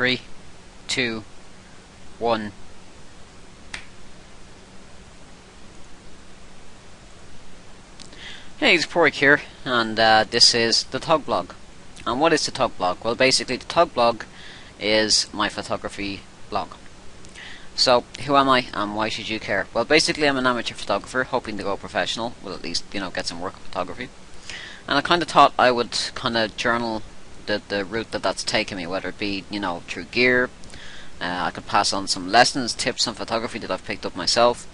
3, 2, 1. Hey, it's Porik here, and this is the thetogblog. And what is the thetogblog? Well, basically, the thetogblog is my photography blog. So, who am I, and why should you care? Well, basically, I'm an amateur photographer, hoping to go professional. Well, at least, get some work in photography. And I kind of thought I would kind of journal the route that's taken me, whether it be, through gear. I could pass on some lessons, tips on photography that I've picked up myself.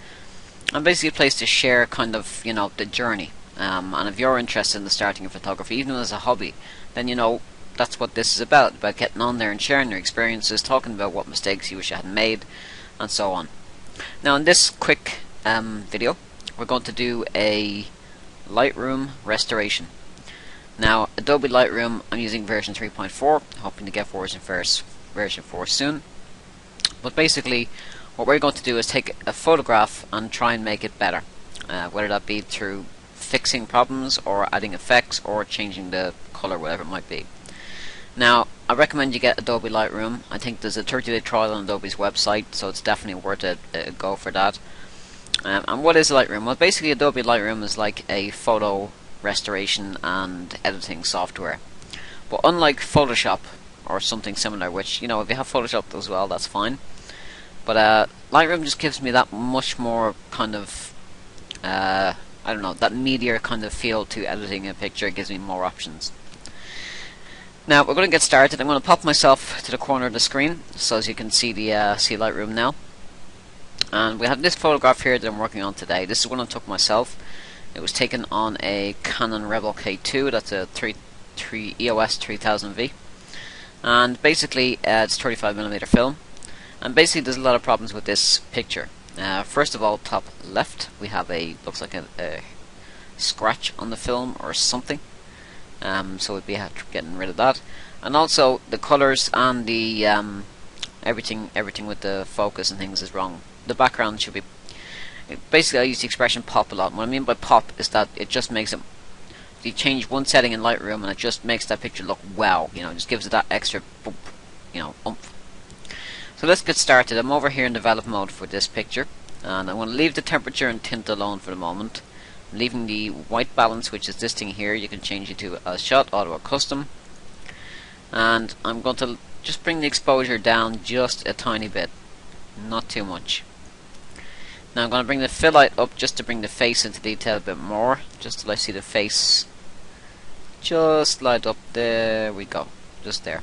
And basically a place to share kind of, the journey. And if you're interested in the starting of photography, even as a hobby, then that's what this is about getting on there and sharing your experiences, talking about what mistakes you wish you hadn't made, and so on. Now in this quick video, we're going to do a Lightroom restoration. Now Adobe Lightroom, I'm using version 3.4, hoping to get version 4 soon. But basically, what we're going to do is take a photograph and try and make it better, whether that be through fixing problems or adding effects or changing the color, whatever it might be. Now I recommend you get Adobe Lightroom. I think there's a 30-day trial on Adobe's website, so it's definitely worth a go for that. And what is Lightroom? Well, basically Adobe Lightroom is like a photo restoration and editing software, but unlike Photoshop or something similar, which if you have Photoshop as well, that's fine, but Lightroom just gives me that much more kind of I don't know, that meatier kind of feel to editing a picture. It gives me more options. Now we're going to get started. I'm going to pop myself to the corner of the screen so as you can see the see Lightroom now. And we have this photograph here that I'm working on today. This is one I took myself. It was taken on a Canon Rebel K2. That's a EOS 3000V. And basically it's 35mm film. And basically there's a lot of problems with this picture. First of all, top left, we have looks like a scratch on the film or something. So we'd be getting rid of that. And also the colors and the everything with the focus and things is wrong. The background should be. Basically, I use the expression pop a lot. What I mean by pop is that it just makes it. You change one setting in Lightroom and it just makes that picture look wow. Just gives it that extra bump, oomph. So let's get started. I'm over here in develop mode for this picture, and I'm going to leave the temperature and tint alone for the moment. I'm leaving the white balance, which is this thing here. You can change it to a shot, auto, or custom. And I'm going to just bring the exposure down just a tiny bit, not too much. Now I'm going to bring the fill light up just to bring the face into detail a bit more, just till I see the face just light up. There we go, just there.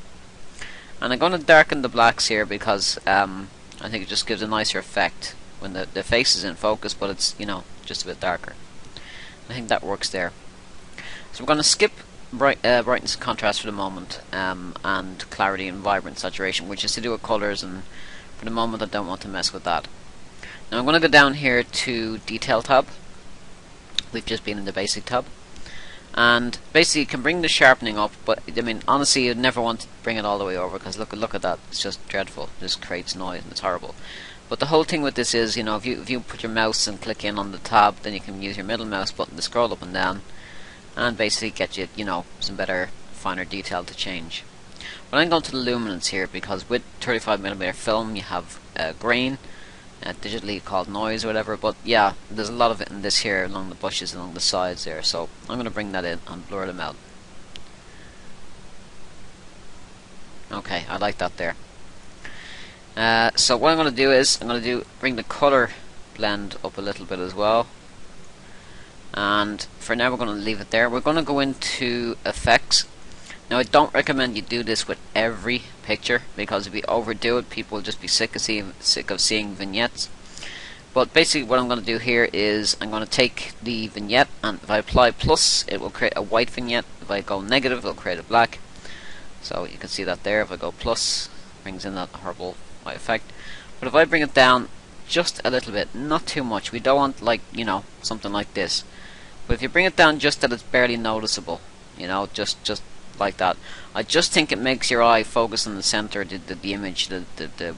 And I'm going to darken the blacks here because I think it just gives a nicer effect when the face is in focus, but it's just a bit darker. I think that works there. So we're going to skip brightness and contrast for the moment, and clarity and vibrant saturation, which is to do with colors, and for the moment I don't want to mess with that. Now I'm going to go down here to Detail tab. We've just been in the Basic tab. And basically you can bring the sharpening up, but I mean honestly you'd never want to bring it all the way over, because look at that, it's just dreadful. It just creates noise and it's horrible. But the whole thing with this is, if you put your mouse and click in on the tab, then you can use your middle mouse button to scroll up and down and basically get you, some better, finer detail to change. But I'm going to the luminance here, because with 35mm film you have grain, digitally called noise or whatever, but yeah, there's a lot of it in this here along the bushes, along the sides there, so I'm going to bring that in and blur them out. Okay, I like that there. So what I'm going to do is bring the color blend up a little bit as well, and for now we're going to leave it there. We're going to go into effects. Now I don't recommend you do this with every picture, because if you overdo it, people will just be sick of seeing vignettes. But basically what I'm going to do here is I'm going to take the vignette, and if I apply plus, it will create a white vignette. If I go negative, it will create a black. So you can see that there. If I go plus, it brings in that horrible white effect. But if I bring it down just a little bit, not too much, we don't want something like this. But if you bring it down just that it's barely noticeable, just like that, I just think it makes your eye focus on the center, the image,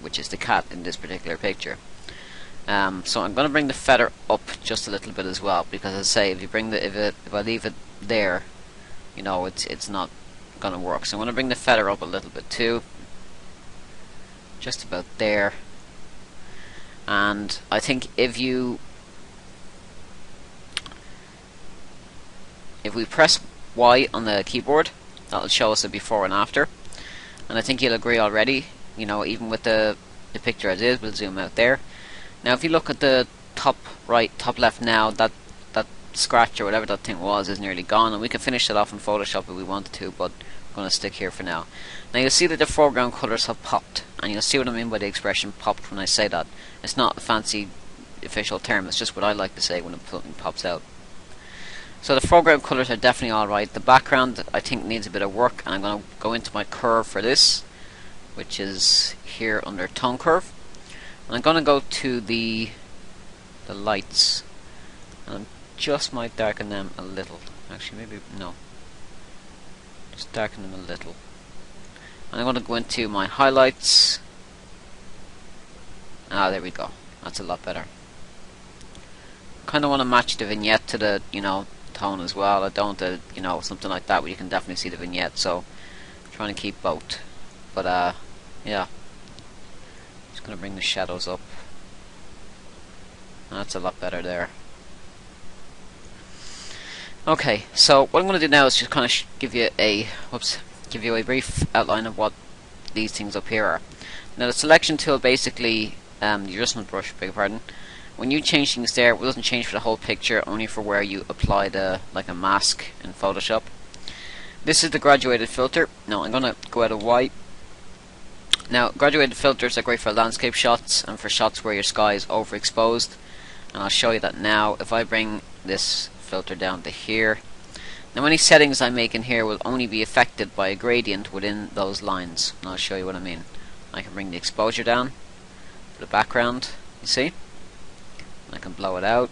which is the cat in this particular picture. So I'm going to bring the feather up just a little bit as well, because as I say, if I leave it there, it's not going to work. So I'm going to bring the feather up a little bit too. just about there. And I think if we press Y on the keyboard, that'll show us a before and after. And I think you'll agree already, you know, even with the picture as is, we'll zoom out there. Now if you look at the top right, top left now, that scratch or whatever that thing was is nearly gone, and we can finish that off in Photoshop if we wanted to, but I'm going to stick here for now. Now you'll see that the foreground colours have popped, and you'll see what I mean by the expression popped when I say that. It's not a fancy official term, it's just what I like to say when something pops out. So the foreground colours are definitely alright. The background I think needs a bit of work, and I'm going to go into my curve for this, which is here under tone curve. And I'm going to go to the lights, and I just might darken them a little. Actually, maybe no. Just darken them a little. And I'm going to go into my highlights. Ah, there we go. That's a lot better. Kind of want to match the vignette to the, you know, tone as well. I don't want to, you know, something like that where you can definitely see the vignette. So I'm trying to keep both. But yeah. Just going to bring the shadows up. That's a lot better there. Okay, so what I'm going to do now is just kind of give you a brief outline of what these things up here are. Now the selection tool, basically, the adjustment brush, beg your pardon. When you change things there, it doesn't change for the whole picture, only for where you apply like a mask in Photoshop. This is the graduated filter. Now I'm going to go out of Y. Now graduated filters are great for landscape shots and for shots where your sky is overexposed, and I'll show you that now. If I bring this filter down to here, now any settings I make in here will only be affected by a gradient within those lines, and I'll show you what I mean. I can bring the exposure down for the background, you see, and I can blow it out.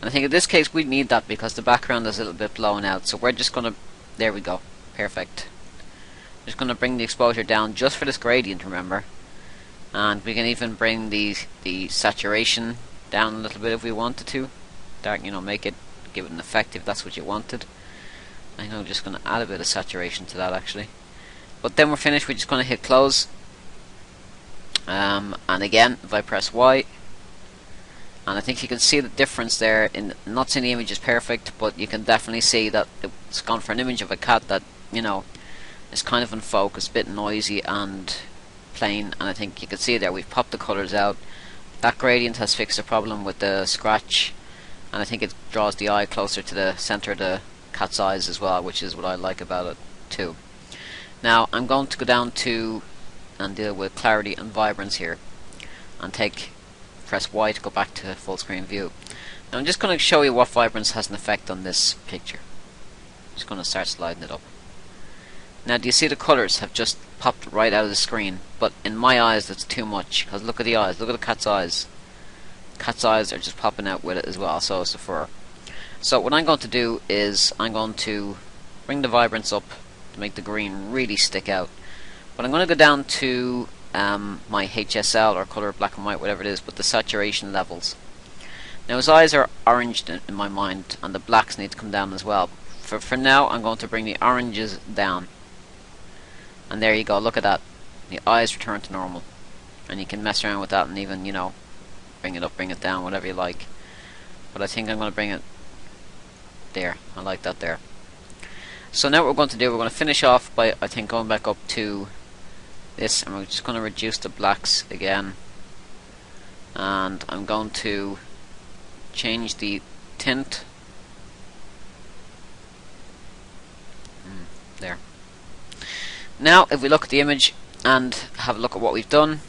And I think in this case we need that because the background is a little bit blown out, so we're just gonna, there we go, perfect. Just gonna bring the exposure down just for this gradient, remember, and we can even bring the saturation down a little bit if we wanted to. Dark, you know, make it, give it an effect if that's what you wanted. I know, just going to add a bit of saturation to that actually. But then we're finished. We're just going to hit close. And again, if I press Y, and I think you can see the difference there. In not saying the image is perfect, but you can definitely see that it's gone for an image of a cat that, you know, is kind of unfocused, a bit noisy and plain. And I think you can see there we've popped the colours out. That gradient has fixed the problem with the scratch. And I think it draws the eye closer to the center of the cat's eyes as well, which is what I like about it too. Now I'm going to go down to and deal with clarity and vibrance here, and press Y to go back to full screen view. Now I'm just going to show you what vibrance has an effect on this picture. Just going to start sliding it up. Now do you see the colours have just popped right out of the screen? But in my eyes that's too much, because look at the eyes, look at the cat's eyes. Cat's eyes are just popping out with it as well, so is the fur. So what I'm going to do is I'm going to bring the vibrance up to make the green really stick out. But I'm going to go down to my HSL or color black and white, whatever it is, but the saturation levels. Now his eyes are oranged in my mind, and the blacks need to come down as well. For now I'm going to bring the oranges down. And there you go, look at that. The eyes return to normal. And you can mess around with that and even, you know, bring it up, bring it down, whatever you like. But I think I'm going to bring it there. I like that there. So now what we're going to do, we're going to finish off by, I think, going back up to this, and we're just going to reduce the blacks again. And I'm going to change the tint. There. Now if we look at the image and have a look at what we've done,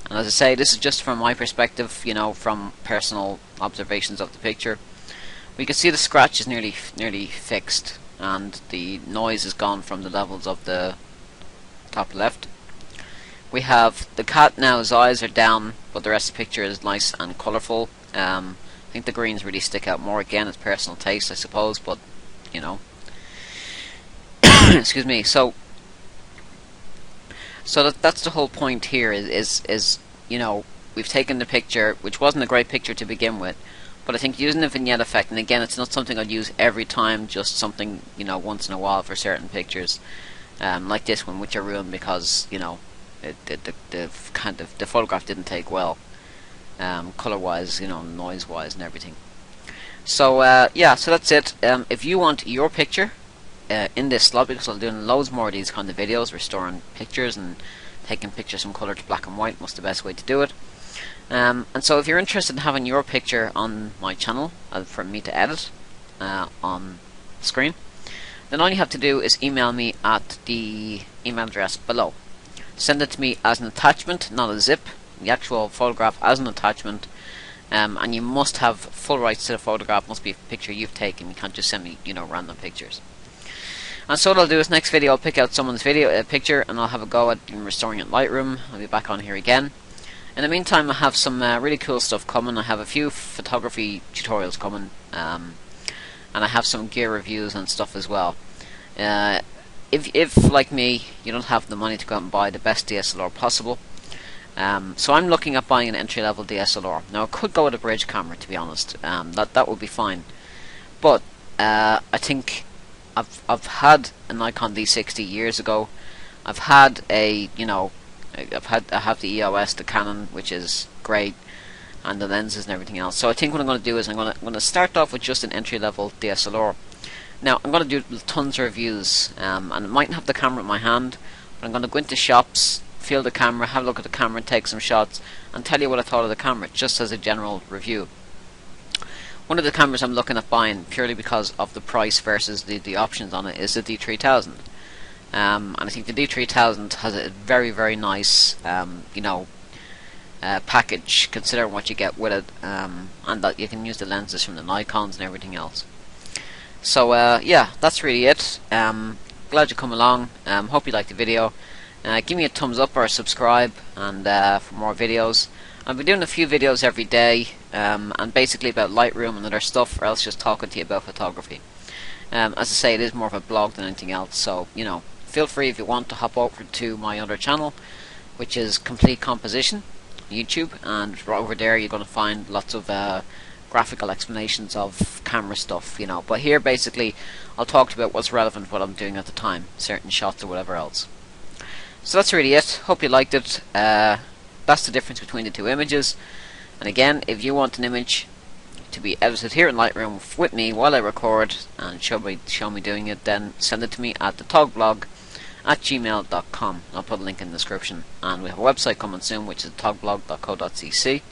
and as I say, this is just from my perspective, you know, from personal observations of the picture. We can see the scratch is nearly fixed, and the noise is gone from the levels of the top left. We have the cat now, his eyes are down, but the rest of the picture is nice and colourful. I think the greens really stick out more. Again, it's personal taste, I suppose, but, you know. Excuse me. So that's the whole point here, is you know, we've taken the picture, which wasn't a great picture to begin with, but I think using the vignette effect, and again, it's not something I'd use every time, just something, you know, once in a while for certain pictures, like this one, which I ruined because, you know, the photograph didn't take well, color wise, noise wise and everything. So yeah, so that's it. If you want your picture in this slot, because I'm doing loads more of these kind of videos, restoring pictures and taking pictures from color to black and white, was the best way to do it. And so if you're interested in having your picture on my channel for me to edit on screen, then all you have to do is email me at the email address below. Send it to me as an attachment, not a zip, the actual photograph as an attachment, and you must have full rights to the photograph. Must be a picture you've taken. You can't just send me random pictures. And so what I'll do is next video I'll pick out someone's picture and I'll have a go at restoring it in Lightroom. I'll be back on here again. In the meantime, I have some really cool stuff coming. I have a few photography tutorials coming, and I have some gear reviews and stuff as well. If like me, you don't have the money to go out and buy the best DSLR possible, so I'm looking at buying an entry-level DSLR. Now I could go with a bridge camera, to be honest. That would be fine, but I think I've had a Nikon D60 years ago. I've had I have the EOS, the Canon, which is great, and the lenses and everything else. So I think what I'm going to do is I'm going to start off with just an entry-level DSLR. Now I'm going to do tons of reviews, and I mightn't have the camera in my hand, but I'm going to go into shops, feel the camera, have a look at the camera, take some shots, and tell you what I thought of the camera, just as a general review. One of the cameras I'm looking at buying, purely because of the price versus the options on it, is the D3000. And I think the D3000 has a very, very nice package, considering what you get with it, and that you can use the lenses from the Nikons and everything else. So yeah, that's really it. Glad you come along. Hope you liked the video. Give me a thumbs up or subscribe, and for more videos. I'll be doing a few videos every day, and basically about Lightroom and other stuff, or else just talking to you about photography. As I say, it is more of a blog than anything else, so feel free if you want to hop over to my other channel, which is Complete Composition, YouTube, and right over there you're going to find lots of graphical explanations of camera stuff, but here basically I'll talk about what's relevant to what I'm doing at the time, certain shots or whatever else. So that's really it. Hope you liked it. That's the difference between the two images. And again, if you want an image to be edited here in Lightroom with me while I record and show me doing it, then send it to me at thetogblog@gmail.com. I'll put a link in the description. And we have a website coming soon, which is thetogblog.co.cc.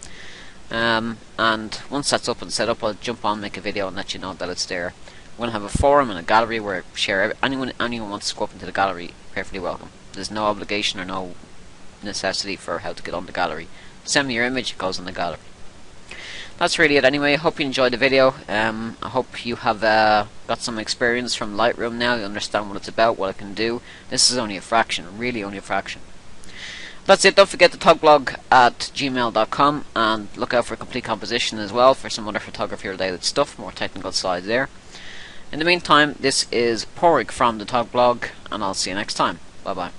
And once that's up and set up, I'll jump on, make a video, and let you know that it's there. We're going to have a forum and a gallery where I share anyone wants to go up into the gallery, perfectly welcome. There's no obligation or no necessity for how to get on the gallery. Send me your image, it goes on the gallery. That's really it anyway. I hope you enjoyed the video. I hope you have got some experience from Lightroom now. You understand what it's about, what it can do. This is only a fraction, really only a fraction. That's it. Don't forget the thetogblog@gmail.com, and look out for Complete Composition as well for some other photography related stuff, more technical sides there. In the meantime, this is Porig from the Togblog, and I'll see you next time. Bye bye.